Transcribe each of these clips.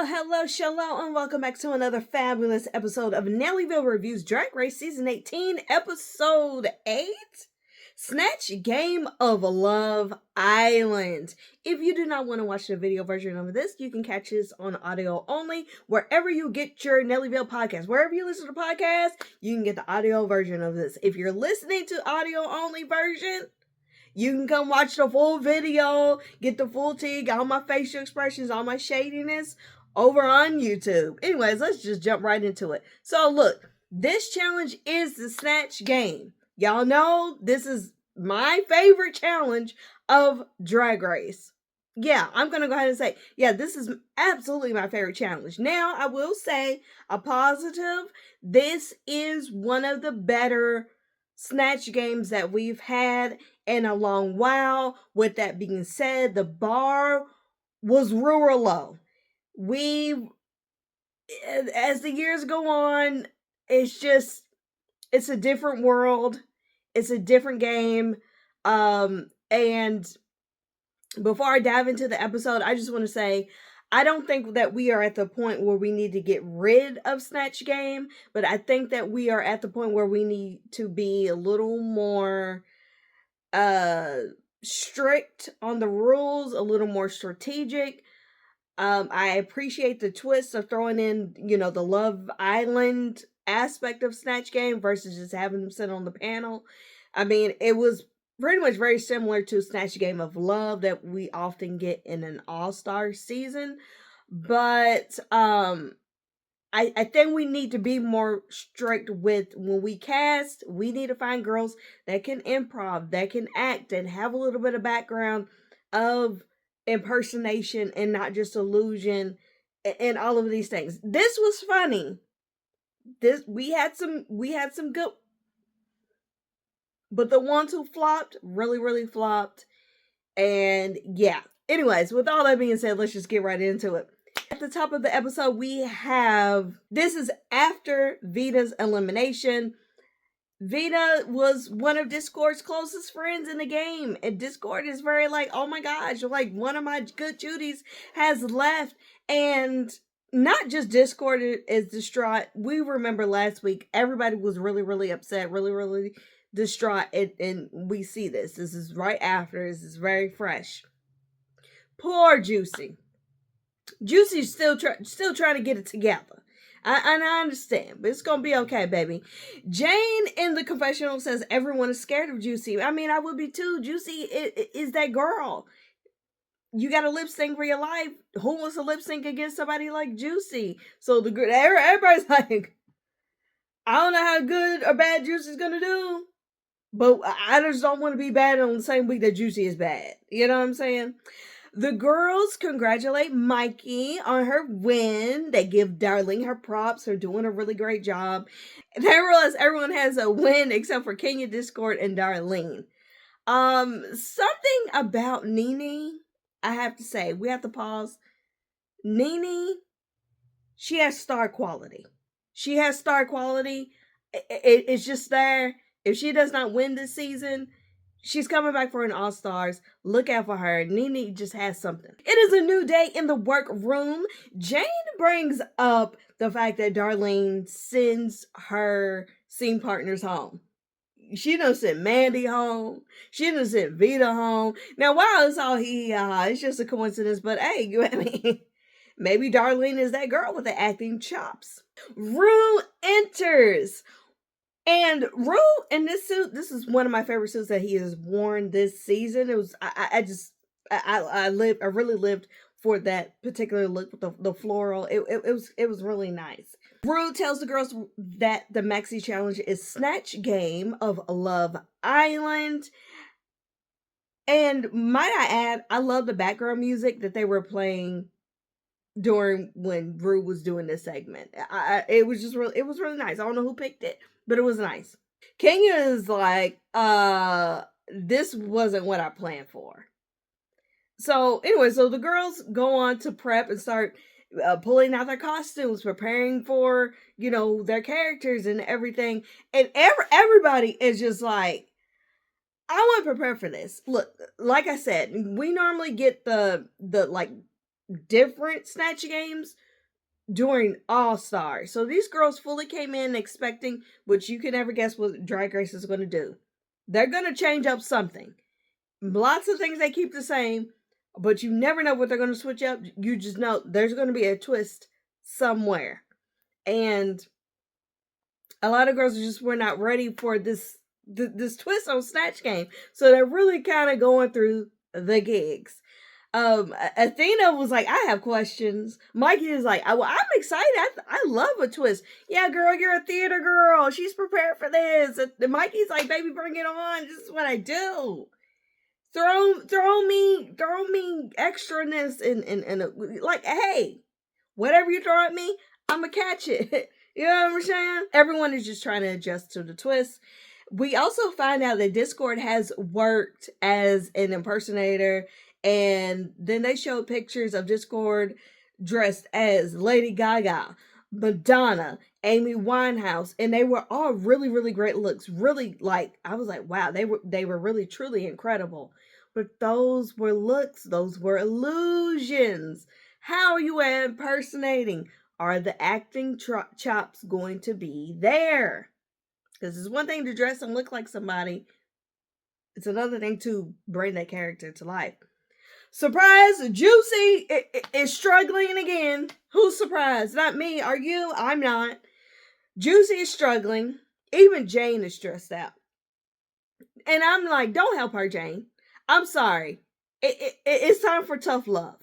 Hello Shello, and welcome back to another fabulous episode of Nellyville Reviews Drag Race Season 18, Episode 8, Snatch Game of Love Island. If you do not want to watch the video version of this, you can catch this on audio only, wherever you get your NELLYVYLLE podcast. Wherever you listen to podcasts, you can get the audio version of this. If you're listening to audio only version, you can come watch the full video, get the full tea, all my facial expressions, all my shadiness over on YouTube. Anyways, let's just jump right into it. So look, this challenge is the Snatch Game. Y'all know this is my favorite challenge of Drag Race. Yeah, I'm going to go ahead and say, yeah, this is absolutely my favorite challenge. Now, I will say a positive. This is one of the better Snatch Games that we've had in a long while. With that being said, the bar was real low. As the years go on, it's a different world. It's a different game. And before I dive into the episode, I just want to say, I don't think that we are at the point where we need to get rid of Snatch Game, but I think that we are at the point where we need to be a little more strict on the rules, a little more strategic. I appreciate the twist of throwing in, the Love Island aspect of Snatch Game versus just having them sit on the panel. I mean, it was pretty much very similar to Snatch Game of Love that we often get in an all-star season. But I think we need to be more strict with when we cast. We need to find girls that can improv, that can act, and have a little bit of background of impersonation and not just illusion and all of these things. This was funny. We had some good, but the ones who flopped really flopped. And yeah. Anyways, with all that being said, let's just get right into it. At the top of the episode, this is after Vita's elimination. Vita was one of Discord's closest friends in the game. And Discord is very like, oh my gosh, like one of my good Judies has left. And not just Discord is distraught. We remember last week, everybody was really upset, really distraught. And we see this. This is right after. This is very fresh. Poor Juicy. Juicy's still trying to get it together. I understand, but it's gonna be okay, baby. Jane in the confessional says everyone is scared of Juicy. I mean, I would be too. Juicy is that girl. You got to lip sync for your life. Who wants to lip sync against somebody like Juicy? So everybody's like, I don't know how good or bad Juicy's gonna do, but I just don't want to be bad on the same week that Juicy is bad. You know what I'm saying? The girls congratulate Mikey on her win. They give Darlene her props for doing a really great job. They realize everyone has a win except for Kenya, Discord, and Darlene. Something about Nene, I have to say, we have to pause. Nene, she has star quality. It's just there. If she does not win this season, she's coming back for an All-Stars. Look out for her. Nene just has something. It is a new day in the workroom. Jane brings up the fact that Darlene sends her scene partners home. She done sent Mandy home. She done sent Vita home. Now, while it's all it's just a coincidence, but hey, maybe Darlene is that girl with the acting chops. Rue enters. And Rue in this suit, this is one of my favorite suits that he has worn this season. It was, I really lived for that particular look with the floral. It was really nice. Rue tells the girls that the maxi challenge is Snatch Game of Love Island. And might I add, I love the background music that they were playing during when Rue was doing this segment. It was really nice. I don't know who picked it, but it was nice. Kenya is like, this wasn't what I planned for. So anyway, so the girls go on to prep and start pulling out their costumes, preparing for, their characters and everything. And everybody is just like, I want to prepare for this. Look, like I said, we normally get the like different Snatch Games during All Stars. So these girls fully came in expecting, which you can never guess what Drag Race is going to do. They're going to change up something. Lots of things they keep the same, but you never know what they're going to switch up. You just know there's going to be a twist somewhere. And a lot of girls just were not ready for this twist on Snatch Game. So they're really kind of going through the gigs. Athena was like, I have questions. Mikey is like, I'm excited. I love a twist. Yeah, girl, you're a theater girl. She's prepared for this. And Mikey's like, baby, bring it on. This is what I do. Throw me extraness and like, hey, whatever you throw at me, I'ma catch it. You know what I'm saying? Everyone is just trying to adjust to the twist. We also find out that Discord has worked as an impersonator, and then they showed pictures of Discord dressed as Lady Gaga, Madonna, Amy Winehouse, and they were all really, really great looks. Really, like, I was like, wow, they were really, truly incredible. But those were looks, those were illusions. How are you impersonating? Are the acting chops going to be there? Because it's one thing to dress and look like somebody. It's another thing to bring that character to life. Surprise, Juicy is struggling again. Who's surprised? Not me. Are you? I'm not. Juicy is struggling. Even Jane is stressed out. And I'm like, don't help her, Jane. I'm sorry. It's time for tough love.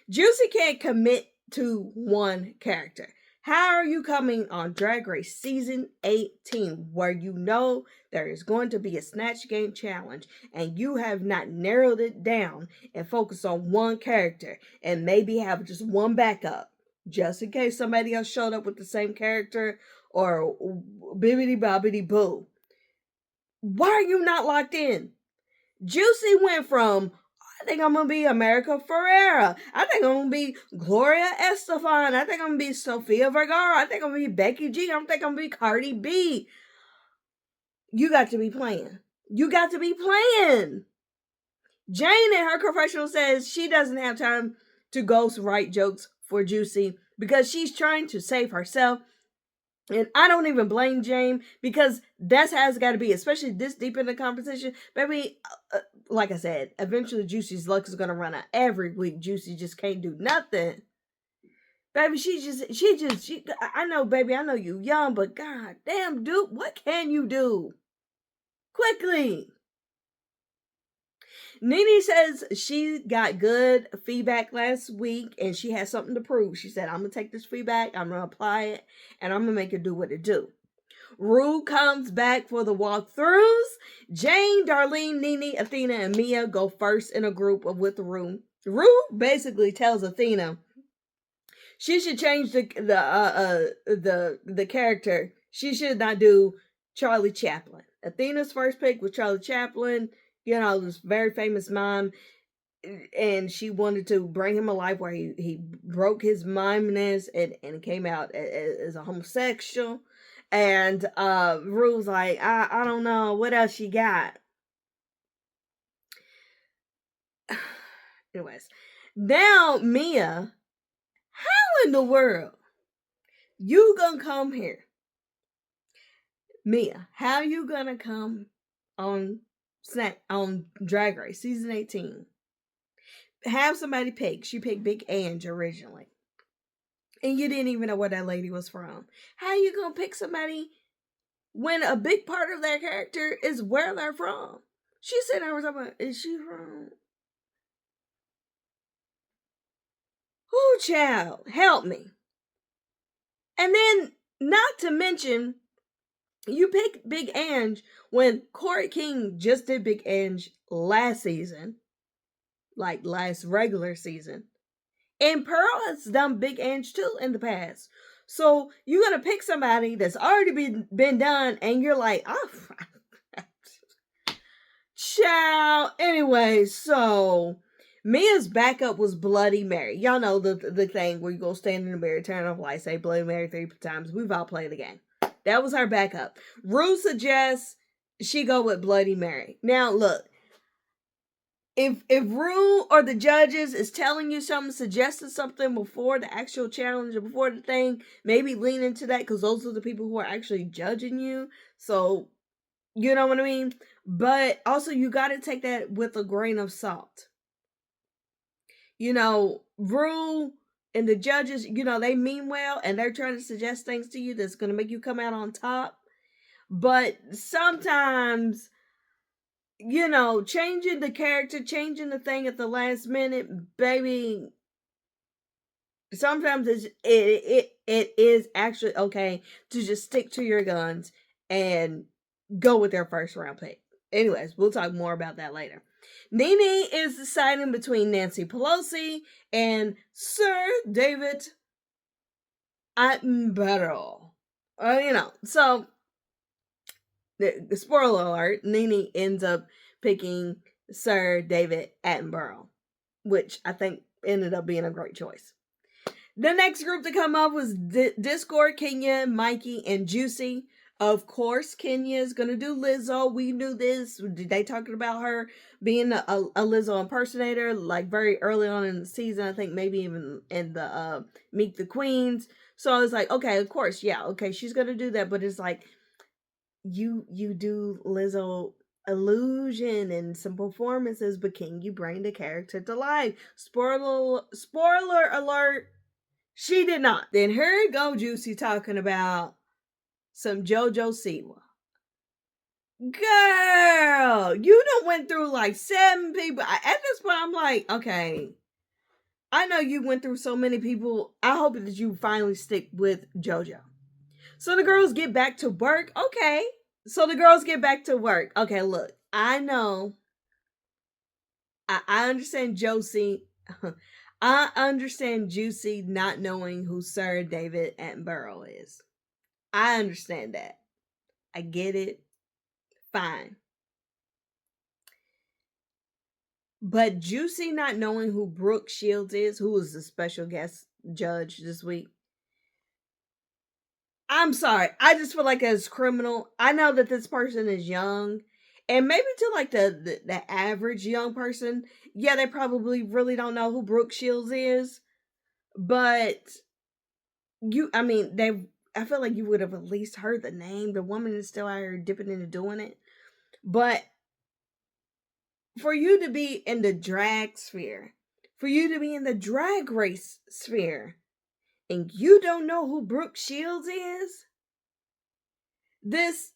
Juicy can't commit to one character. How are you coming on Drag Race Season 18 where you know there is going to be a Snatch Game challenge and you have not narrowed it down and focused on one character and maybe have just one backup just in case somebody else showed up with the same character or bibbidi bobbidi boo? Why are you not locked in? Juicy went from, I think I'm going to be America Ferrera. I think I'm going to be Gloria Estefan. I think I'm going to be Sofia Vergara. I think I'm going to be Becky G. I think I'm going to be Cardi B. You got to be playing. You got to be playing. Jane in her confessional says she doesn't have time to ghost write jokes for Juicy because she's trying to save herself. And I don't even blame Jane because that's how it's got to be, especially this deep in the competition. Baby, like I said, eventually Juicy's luck is going to run out. Every week, Juicy just can't do nothing. Baby, I know, baby, I know you young, but god damn, dude, what can you do? Quickly. Nene says she got good feedback last week and she has something to prove. She said, I'm going to take this feedback, I'm going to apply it, and I'm going to make it do what it do. Rue comes back for the walkthroughs. Jane, Darlene, Nene, Athena, and Mia go first in a group with Rue. Rue basically tells Athena she should change the character. She should not do Charlie Chaplin. Athena's first pick was Charlie Chaplin. You know, this very famous mime, and she wanted to bring him alive where he broke his mimeness and came out as a homosexual. And Rue's like, I don't know, what else you got? Anyways, now Mia, how in the world you gonna come here? Mia, how you gonna come on Drag Race Season 18? Have somebody pick. She picked Big Ange originally. And you didn't even know where that lady was from. How you gonna pick somebody when a big part of their character is where they're from? She said, I was talking about, is she from? Ooh, child, help me. And then, not to mention, you pick Big Ange when Corey King just did Big Ange last season. Like last regular season. And Pearl has done Big Ange too in the past. So you're going to pick somebody that's already been done and you're like, oh, child. Anyway, so Mia's backup was Bloody Mary. Y'all know the thing where you go stand in the mirror, turn off lights, say Bloody Mary 3 times. We've all played the game. That was her backup. Rue suggests she go with Bloody Mary. Now, look. if Rue or the judges is telling you something, suggesting something before the actual challenge or before the thing, maybe lean into that, because those are the people who are actually judging you. So, you know what I mean? But also, you got to take that with a grain of salt. You know, Rue and the judges, you know, they mean well and they're trying to suggest things to you that's going to make you come out on top. But sometimes, you know, changing the character, changing the thing at the last minute, baby, sometimes it is actually okay to just stick to your guns and go with their first round pick. Anyways, we'll talk more about that later. NeNe is deciding between Nancy Pelosi and Sir David Attenborough. You know, so the spoiler alert, NeNe ends up picking Sir David Attenborough, which I think ended up being a great choice. The next group to come up was Discord, Kenya, Mikey, and Juicy. Of course, Kenya is going to do Lizzo. We knew this. They talking about her being a Lizzo impersonator, like very early on in the season. I think maybe even in the Meet the Queens. So I was like, okay, of course, yeah, okay, she's going to do that. But it's like, you do Lizzo illusion and some performances, but can you bring the character to life? Spoiler alert. She did not. Then here go Juicy talking about some JoJo Siwa. Girl, you done went through like 7 people. At this point, I'm like, okay, I know you went through so many people. I hope that you finally stick with JoJo. So the girls get back to work. Okay. Okay, look, I know. I understand Josie. I understand Juicy not knowing who Sir David Attenborough is. I understand that. I get it. Fine. But Juicy not knowing who Brooke Shields is, who was the special guest judge this week. I'm sorry. I just feel like it's criminal. I know that this person is young. And maybe to like the average young person, yeah, they probably really don't know who Brooke Shields is. But I feel like you would have at least heard the name. The woman is still out here dipping into doing it. But for you to be in the drag sphere, for you to be in the drag race sphere, and you don't know who Brooke Shields is, this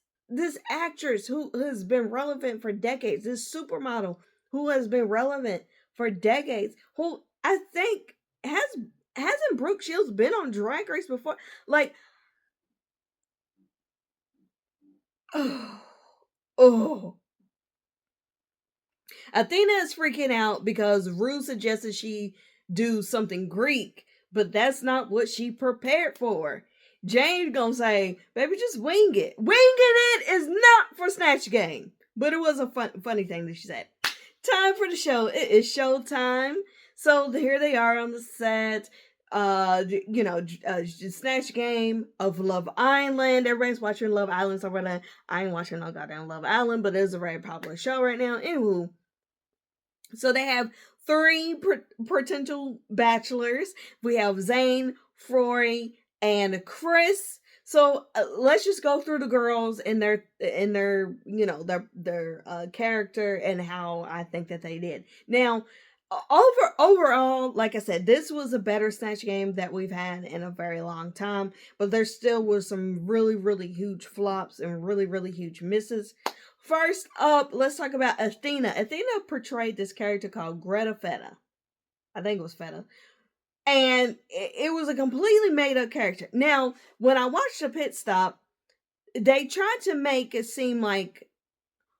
actress who has been relevant for decades, this supermodel who has been relevant for decades, who I think hasn't Brooke Shields been on Drag Race before? Like, oh. Athena is freaking out because Rue suggested she do something Greek, but that's not what she prepared for. Jane's gonna say, baby, just wing it. Winging it is not for Snatch Game. But it was a funny thing that she said. Time for the show. It is show time. So here they are on the set. Snatch Game of Love Island. Everybody's watching Love Island. So I ain't watching no goddamn Love Island, but it's a very popular show right now. Anywho. So they have 3 potential bachelors. We have Zane, Froy, and Chris. So let's just go through the girls and their character and how I think that they did. Now, overall, like I said, this was a better Snatch Game that we've had in a very long time. But there still was some really, really huge flops and really, really huge misses. First up, let's talk about Athena. Athena portrayed this character called Greta Feta. I think it was Feta. And it was a completely made up character. Now, when I watched the pit stop, they tried to make it seem like,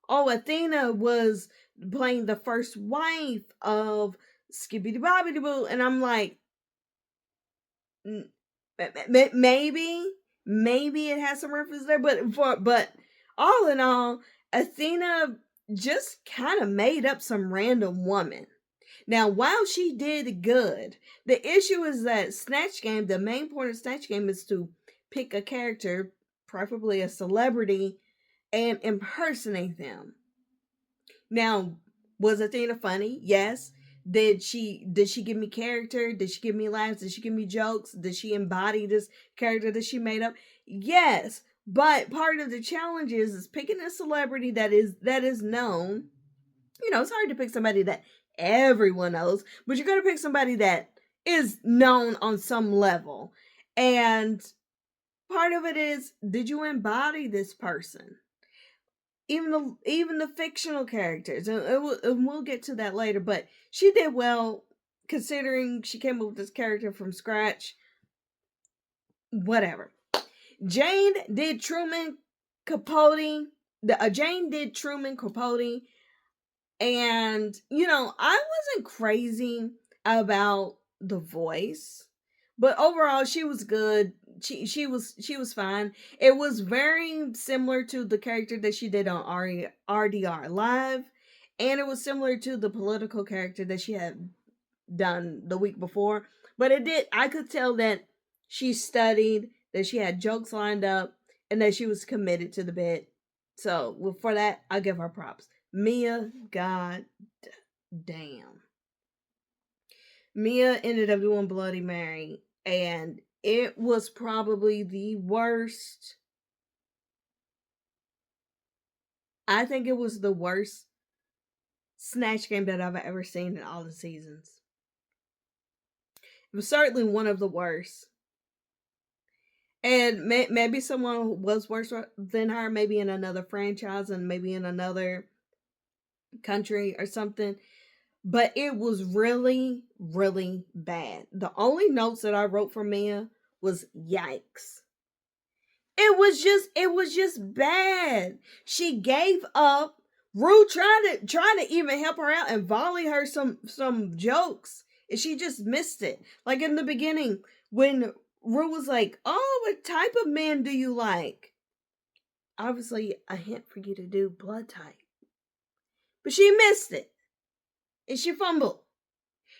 oh, Athena was playing the first wife of Skibbity Bobbity Boo. And I'm like, maybe it has some reference there. But all in all, Athena just kind of made up some random woman. Now, while she did good, the issue is that Snatch Game, the main point of Snatch Game is to pick a character, preferably a celebrity, and impersonate them. Now, Was Athena funny? Yes. Did she give me character? Did she give me laughs? Did she give me jokes? Did she embody this character that she made up? Yes. But part of the challenge is picking a celebrity that is known. You know, it's hard to pick somebody that everyone knows, but you're gonna pick somebody that is known on some level. And part of it is, did you embody this person? Even the fictional characters, and we'll get to that later. But she did well considering she came up with this character from scratch. Whatever. Jane did Truman Capote. Jane did Truman Capote, and you know I wasn't crazy about the voice, but overall she was good. She was fine. It was very similar to the character that she did on RDR Live, and it was similar to the political character that she had done the week before. But I could tell that she studied, that she had jokes lined up, and that she was committed to the bit. So for that, I give her props. Mia, god damn. Mia ended up doing Bloody Mary, and it was probably the worst. I think it was the worst Snatch game that I've ever seen in all the seasons. It was certainly one of the worst. And maybe someone was worse than her, maybe in another franchise and maybe in another country or something. But it was really, really bad. The only notes that I wrote for Mia was yikes. It was just bad. She gave up. Rue trying to even help her out and volley her some jokes, and she just missed it. Like in the beginning, when Rue was like, "Oh, what type of man do you like?" Obviously, a hint for you to do blood type, but she missed it, and she fumbled.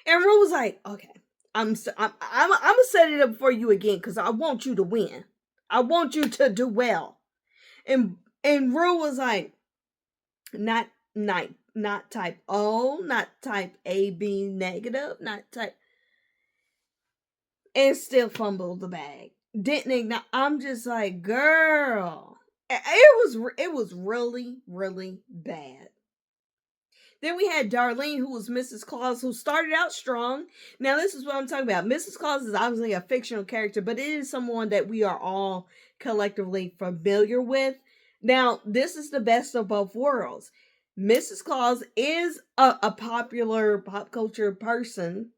And Rue was like, "Okay, I'm gonna set it up for you again because I want you to win. I want you to do well." And Rue was like, not type O, not type AB negative, not type, and still fumbled the bag. Didn't ignore. I'm just like, girl, it was really, really bad. Then we had Darlene, who was Mrs. Claus, who started out strong. Now, this is what I'm talking about. Mrs. Claus is obviously a fictional character, but it is someone that we are all collectively familiar with. Now, this is the best of both worlds. Mrs. Claus is a popular pop culture person,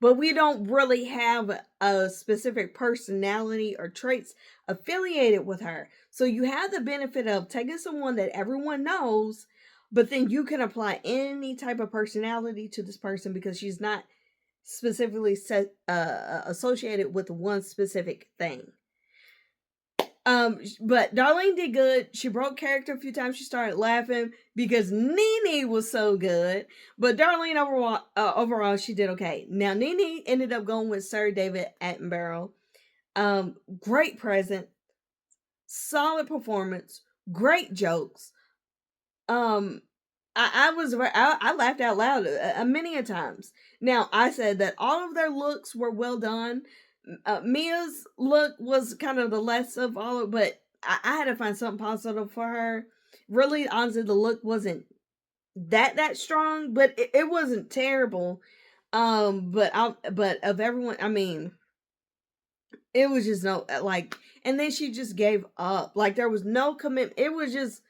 but we don't really have a specific personality or traits affiliated with her. So you have the benefit of taking someone that everyone knows, but then you can apply any type of personality to this person because she's not specifically associated with one specific thing. But Darlene did good. She broke character a few times. She started laughing because Nene was so good. But Darlene overall, she did okay. Now Nene ended up going with Sir David Attenborough. Great present, solid performance, great jokes. I laughed out loud many a times. Now I said that all of their looks were well done. Mia's look was kind of the less of all, but I had to find something positive for her. Really, honestly, the look wasn't that strong, but it wasn't terrible. But of everyone, I mean, it was just no like, and then she just gave up. Like there was no commitment. It was just.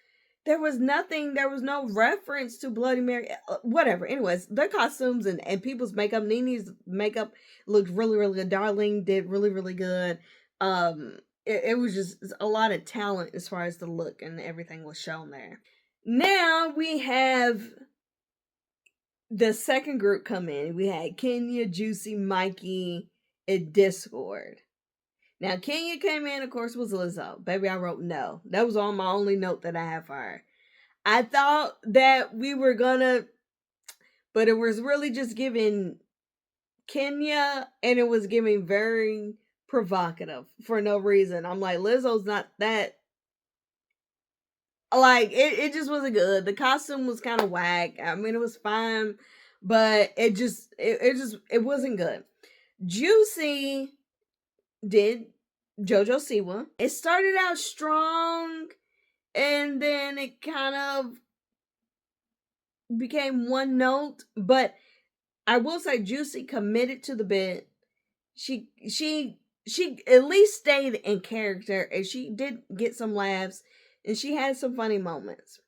There was nothing, there was no reference to Bloody Mary, whatever. Anyways, their costumes and people's makeup, Nene's makeup looked really, really good. Darlene did really, really good. It was just a lot of talent as far as the look and everything was shown there. Now we have the second group come in. We had Kenya, Juicy, Mikey, and Discord. Now, Kenya came in, of course, was Lizzo. Baby, I wrote no. That was on my only note that I have for her. I thought that we were gonna, but it was really just giving Kenya, and it was giving very provocative for no reason. I'm like, Lizzo's not that. Like, it just wasn't good. The costume was kind of whack. I mean, it was fine, but it wasn't good. Juicy did JoJo Siwa. It started out strong, and then it kind of became one note. But I will say, Juicy committed to the bit. She at least stayed in character, and she did get some laughs, and she had some funny moments.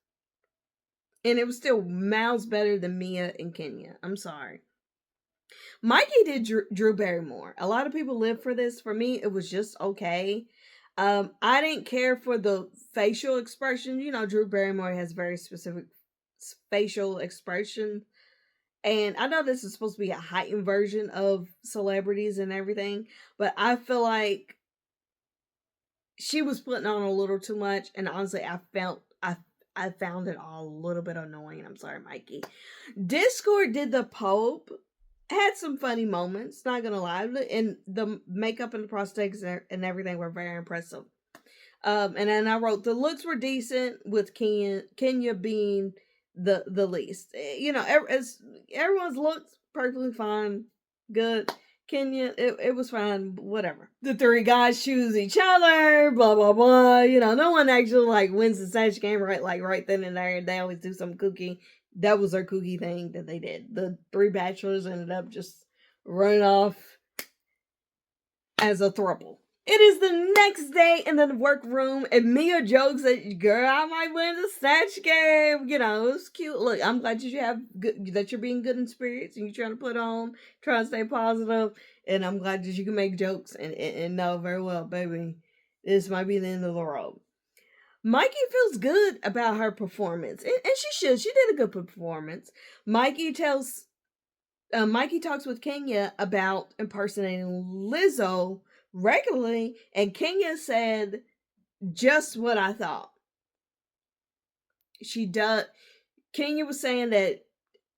And it was still miles better than Mia and Kenya. I'm sorry. Mikey did Drew Barrymore. A lot of people live for this. For me, it was just okay. I didn't care for the facial expression. You know, Drew Barrymore has very specific facial expression. And I know this is supposed to be a heightened version of celebrities and everything, but I feel like she was putting on a little too much. And honestly, I found it all a little bit annoying. I'm sorry, Mikey. Discord did the Pope. Had some funny moments, not gonna lie. And the makeup and the prosthetics and everything were very impressive. And then I wrote, the looks were decent, with Kenya being the least. You know, everyone's looks perfectly fine, good. Kenya, it was fine, whatever. The three guys choose each other, blah blah blah. You know, no one actually like wins the stage game right then and there. They always do some kooky. That was their kooky thing that they did. The three bachelors ended up just running off as a throuple. It is the next day in the workroom, and Mia jokes that, girl, I might win the snatch game. You know, it's cute. Look, I'm glad that you're being good in spirits, and you're trying to put on, trying to stay positive, and I'm glad that you can make jokes and know very well, baby, this might be the end of the road. Mikey feels good about her performance, and she should. She did a good performance. Mikey talks with Kenya about impersonating Lizzo regularly, and Kenya said just what I thought. Kenya was saying that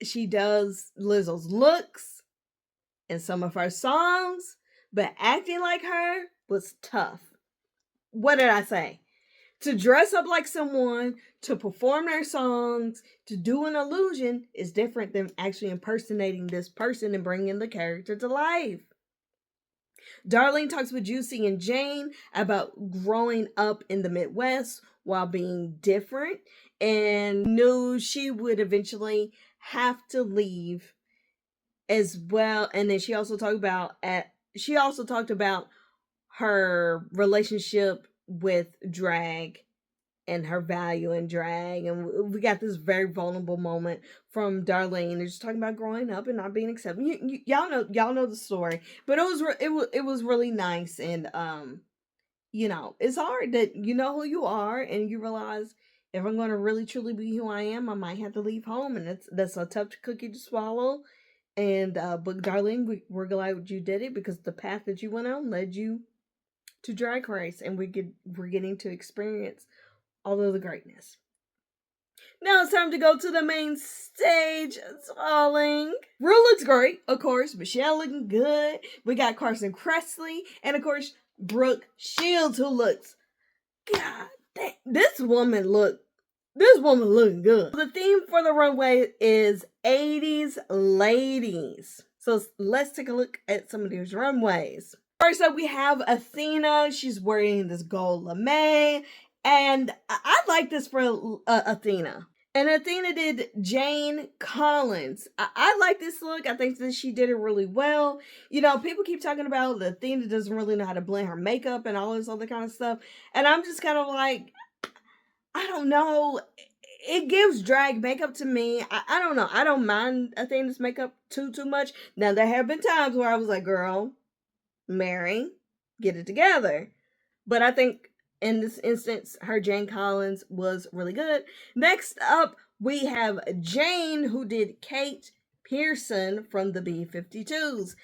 she does Lizzo's looks in some of her songs, but acting like her was tough. What did I say? To dress up like someone, to perform their songs, to do an illusion is different than actually impersonating this person and bringing the character to life. Darlene talks with Juicy and Jane about growing up in the Midwest while being different, and knew she would eventually have to leave as well. And then she also talked about her relationship with drag and her value in drag, and we got this very vulnerable moment from Darlene. They're just talking about growing up and not being accepted. Y'all know the story, but it was really nice. And you know, it's hard that you know who you are and you realize, if I'm going to really truly be who I am, I might have to leave home, and that's a tough cookie to swallow. And but Darlene, we're glad you did it, because the path that you went on led you to Drag Race, and we're getting to experience all of the greatness. Now it's time to go to the main stage, darling. Rue looks great, of course. Michelle looking good. We got Carson Kressley, and of course Brooke Shields, who looks, God dang, this woman looking good. The theme for the runway is 80s ladies. So let's take a look at some of these runways. First up, we have Athena. She's wearing this gold lame, and I like this for Athena. And Athena did Jane Collins. I like this look. I think that she did it really well. You know, people keep talking about that Athena doesn't really know how to blend her makeup and all this other kind of stuff. And I'm just kind of like, I don't know. It gives drag makeup to me. I don't know. I don't mind Athena's makeup too much. Now, there have been times where I was like, girl, Mary, get it together. But I think in this instance, her Jane Collins was really good. Next up, we have Jane, who did Kate Pearson from the B-52s.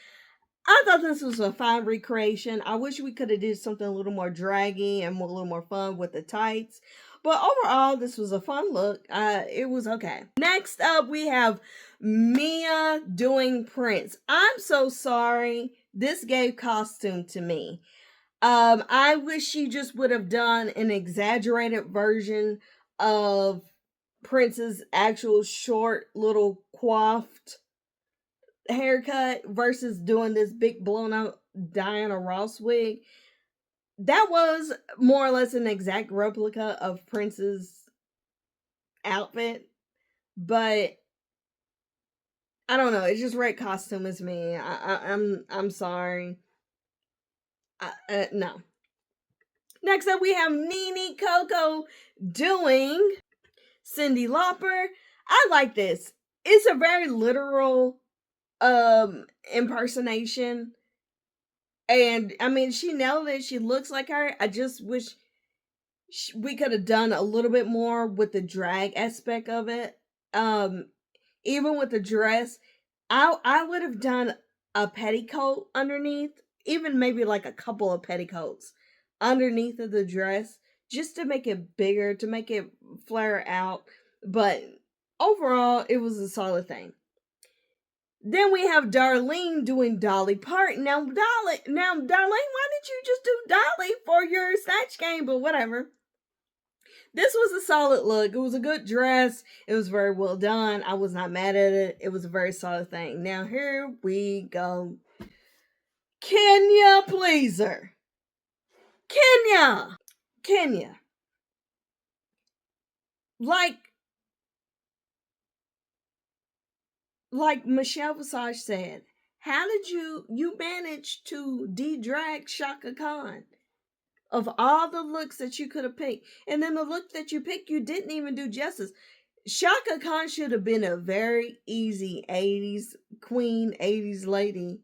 I thought this was a fine recreation. I wish we could have did something a little more draggy and a little more fun with the tights. But overall, this was a fun look. It was okay. Next up, we have Mia doing Prince. I'm so sorry. This gave costume to me. I wish she just would have done an exaggerated version of Prince's actual short little coiffed haircut versus doing this big blown out Diana Ross wig. That was more or less an exact replica of Prince's outfit, but I don't know. It's just red costume is me. I'm sorry. No. Next up, we have Nene Coco doing Cyndi Lauper. I like this. It's a very literal impersonation, and I mean, she nailed it. She looks like her. I just wish we could have done a little bit more with the drag aspect of it. Even with the dress, I would have done a petticoat underneath, even maybe like a couple of petticoats underneath of the dress, just to make it bigger, to make it flare out. But overall, it was a solid thing. Then we have Darlene doing Dolly Parton. Now, Darlene, why did you just do Dolly for your Snatch Game? But whatever. This was a solid look. It was a good dress. It was very well done. I was not mad at it. It was a very solid thing. Now, here we go. Kenya Pleaser. Kenya. Like Michelle Visage said, how did you manage to de-drag Shaka Khan? Of all the looks that you could have picked. And then the look that you picked, you didn't even do justice. Shaka Khan should have been a very easy 80s queen, 80s lady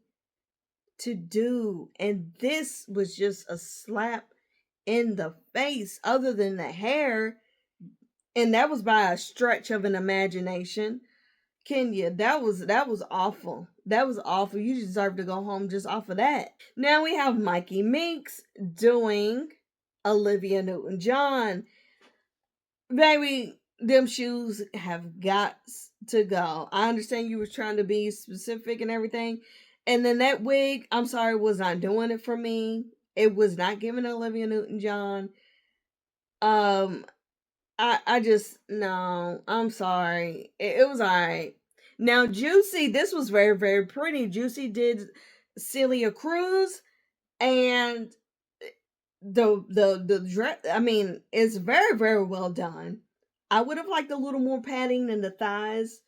to do. And this was just a slap in the face, other than the hair. And that was by a stretch of an imagination. Kenya, that was awful. That was awful. You deserve to go home just off of that. Now we have Mikey Meeks doing Olivia Newton-John. Baby, them shoes have got to go. I understand you was trying to be specific and everything. And then that wig, I'm sorry, was not doing it for me. It was not giving Olivia Newton-John. I just, no, I'm sorry. It was alright. Now, Juicy, this was very, very pretty. Juicy did Celia Cruz, and the dress, I mean, it's very, very well done. I would have liked a little more padding in the thighs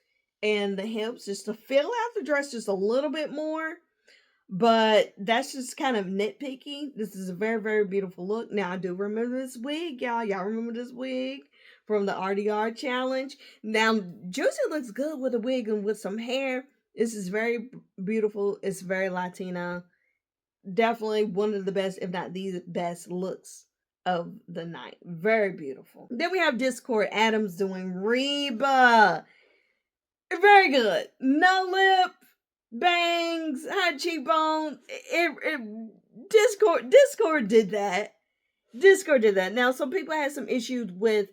and the hips, just to fill out the dress just a little bit more. But that's just kind of nitpicky. This is a very, very beautiful look. Now, I do remember this wig, y'all. Y'all remember this wig from the RDR challenge? Now, Juicy looks good with a wig and with some hair. This is very beautiful. It's very Latina. Definitely one of the best, if not the best looks of the night. Very beautiful. Then we have Discord Adams doing Reba. Very good. No lip, bangs, high cheekbone. Discord did that. Discord did that. Now, some people had some issues with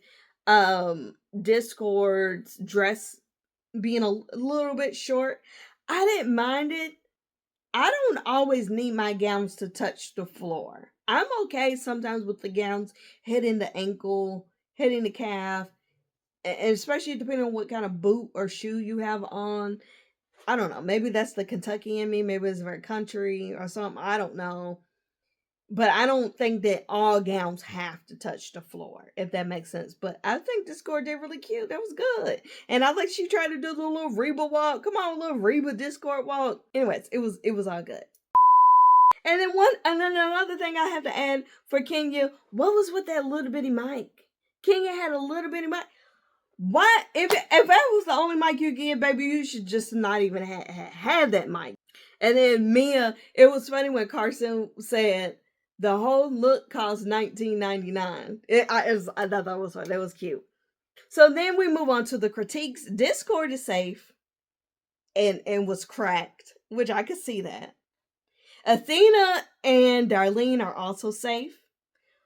Discord's dress being a little bit short. I didn't mind it. I don't always need my gowns to touch the floor. I'm okay sometimes with the gowns hitting the ankle, hitting the calf, and especially depending on what kind of boot or shoe you have on. I don't know. Maybe that's the Kentucky in me. Maybe it's very country or something. I don't know. But I don't think that all gowns have to touch the floor, if that makes sense. But I think Discord did really cute. That was good. And I like she tried to do the little Reba walk. Come on, little Reba Discord walk. Anyways, it was all good. And then another thing I have to add for Kenya, what was with that little bitty mic? Kenya had a little bitty mic. Why? If that was the only mic you get, baby, you should just not even have that mic. And then Mia, it was funny when Carson said the whole look cost $19.99. I thought that was funny. That was cute. So then we move on to the critiques. Discord is safe and was cracked, which I could see that. Athena and Darlene are also safe.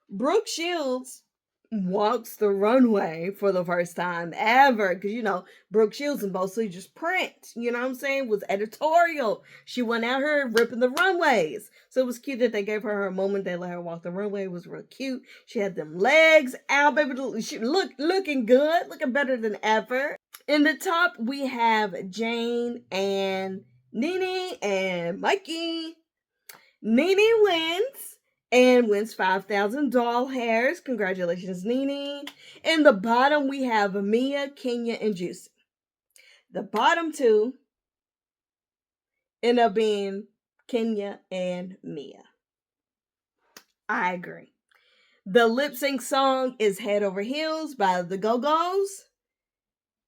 Brooke Shields walks the runway for the first time ever. Because, you know, Brooke Shields and mostly just print, you know what I'm saying, was editorial. She went out here ripping the runways. So it was cute that they gave her a moment. They let her walk the runway. It was real cute. She had them legs out, baby. She looking good, looking better than ever. In the top, we have Jane and Nene and Mikey. Nene wins 5,000 doll hairs. Congratulations, Nene. In the bottom, we have Mia, Kenya, and Juicy. The bottom two end up being Kenya and Mia. I agree. The lip sync song is Head Over Heels by the Go-Go's.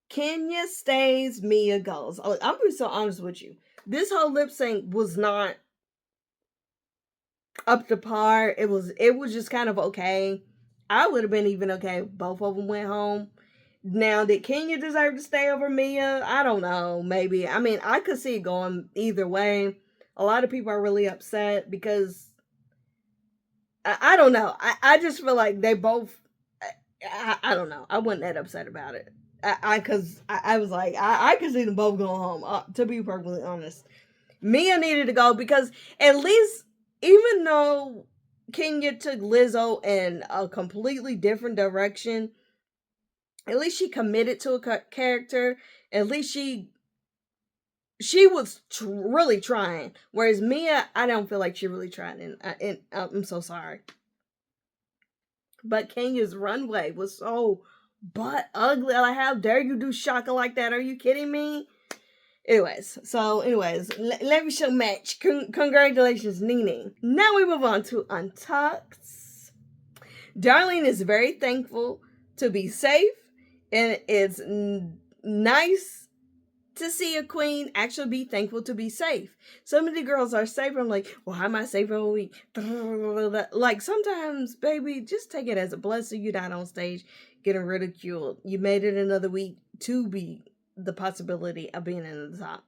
Kenya stays, Mia goes. I'm gonna be so honest with you. This whole lip sync was not up to par. It was just kind of okay. I would have been even okay if both of them went home. Now, did Kenya deserve to stay over Mia? I don't know. Maybe. I mean, I could see it going either way. A lot of people are really upset because I don't know. I just feel like they both. I don't know. I wasn't that upset about it. Because I was like, I could see them both going home. To be perfectly honest, Mia needed to go because at least, even though Kenya took Lizzo in a completely different direction, at least she committed to a character. At least she was really trying. Whereas Mia, I don't feel like she really tried. And I'm so sorry. But Kenya's runway was so butt ugly. Like, how dare you do Shaka like that? Are you kidding me? Anyways, let me show match. Congratulations, Nene. Now we move on to Untucked. Darlene is very thankful to be safe, and it's nice to see a queen actually be thankful to be safe. Some of the girls are safe. I'm like, well, how am I safe all week? Like, sometimes, baby, just take it as a blessing. You're not on stage getting ridiculed. You made it another week to be the possibility of being in the top.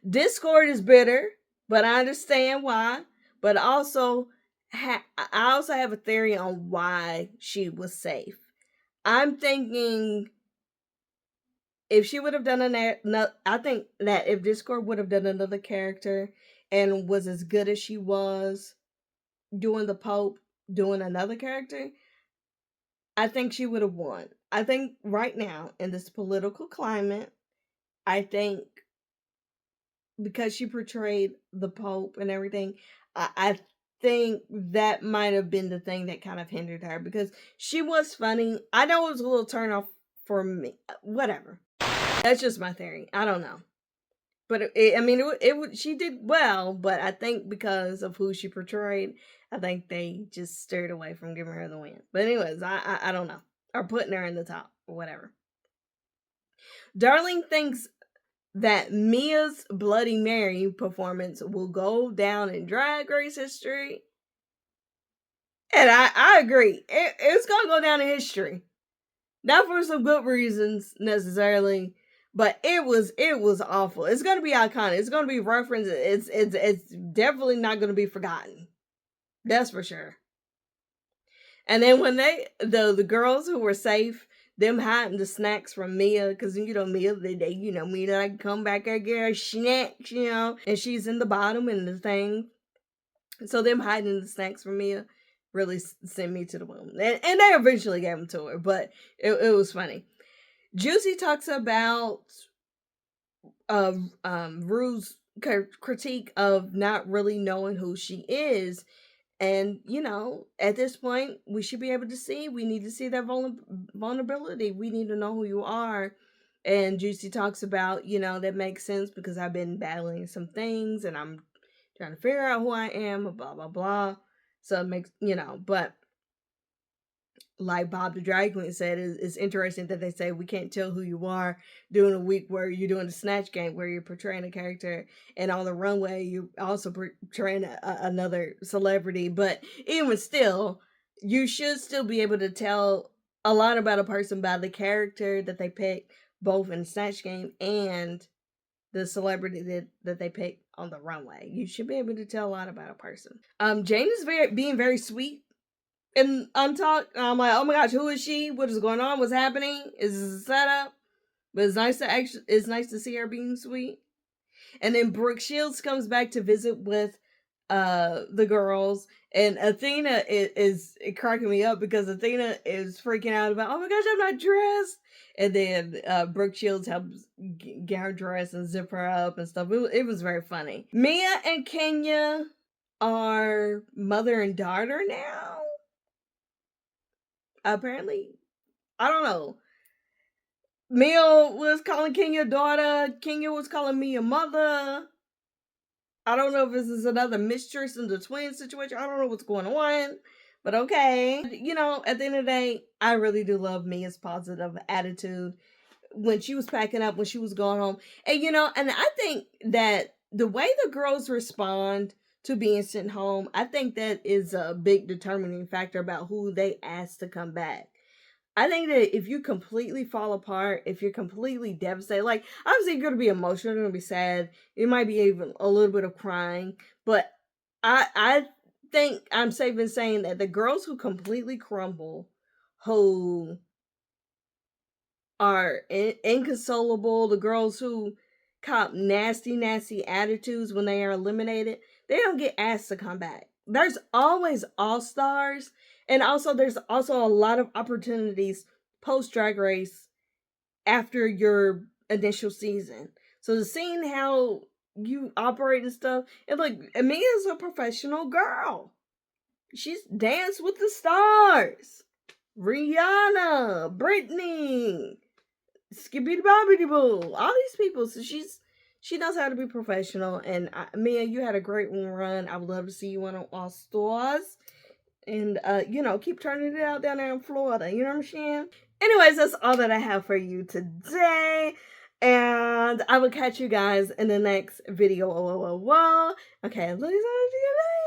Discord is bitter, but I understand why. But also, I also have a theory on why she was safe. I'm thinking if she would have done I think that if Discord would have done another character and was as good as she was doing the Pope, doing another character, I think she would have won. I think right now in this political climate, I think because she portrayed the Pope and everything, I think that might have been the thing that kind of hindered her because she was funny. I know it was a little turn off for me. Whatever. That's just my theory. I don't know. But she did well, but I think because of who she portrayed, I think they just steered away from giving her the win. But anyways, I don't know. Or putting her in the top or whatever. Darlene thinks that Mia's Bloody Mary performance will go down in Drag Race history. And I agree. It's going to go down in history. Not for some good reasons, necessarily. But it was awful. It's gonna be iconic. It's gonna be referenced. It's definitely not gonna be forgotten. That's for sure. And then when the girls who were safe, them hiding the snacks from Mia, because you know Mia, Mia like come back and get her snacks, and she's in the bottom and the thing. So them hiding the snacks from Mia really sent me to the moon. And they eventually gave them to her, but it was funny. Juicy talks about Rue's critique of not really knowing who she is. And, at this point, we should be able to see. We need to see that vulnerability. We need to know who you are. And Juicy talks about, that makes sense because I've been battling some things and I'm trying to figure out who I am, blah, blah, blah. So it makes, but like Bob the Drag Queen said, it's interesting that they say we can't tell who you are during a week where you're doing the Snatch Game, where you're portraying a character, and on the runway you're also portraying another celebrity. But even still, you should still be able to tell a lot about a person by the character that they pick, both in Snatch Game and the celebrity that they pick on the runway. You should be able to tell a lot about a person. Jane is being very sweet in Untucked. And I'm like, oh my gosh, who is she? What is going on? What's happening? Is this a setup? But it's nice to see her being sweet. And then Brooke Shields comes back to visit with the girls, and Athena is cracking me up because Athena is freaking out about, oh my gosh, I'm not dressed. And then Brooke Shields helps get her dressed and zip her up and stuff. It was very funny. Mia and Kenya are mother and daughter now. Apparently, I don't know. Mia was calling Kenya daughter. Kenya was calling Mia mother. I don't know if this is another mistress in the twin situation. I don't know what's going on. But okay. You know, at the end of the day, I really do love Mia's positive attitude when she was packing up, when she was going home. And, you know, and I think that the way the girls respond to being sent home, I think that is a big determining factor about who they ask to come back. I think that if you completely fall apart, if you're completely devastated, like, obviously you're going to be emotional, you're going to be sad, it might be even a little bit of crying, but I think I'm safe in saying that the girls who completely crumble, who are inconsolable, the girls who cop nasty attitudes when they are eliminated, they don't get asked to come back. There's always all-stars, and also there's also a lot of opportunities post Drag Race after your initial season. So seeing how you operate and stuff, and look, Amelia's a professional girl. She's danced with the stars. Rihanna, Britney, Skibbity Bobbity Boo, all these people. So she knows how to be professional. And Mia, you had a great run. I would love to see you on All Stars. And, you know, keep turning it out down there in Florida. You know what I'm saying? Anyways, that's all that I have for you today. And I will catch you guys in the next video. Okay, ladies and gentlemen.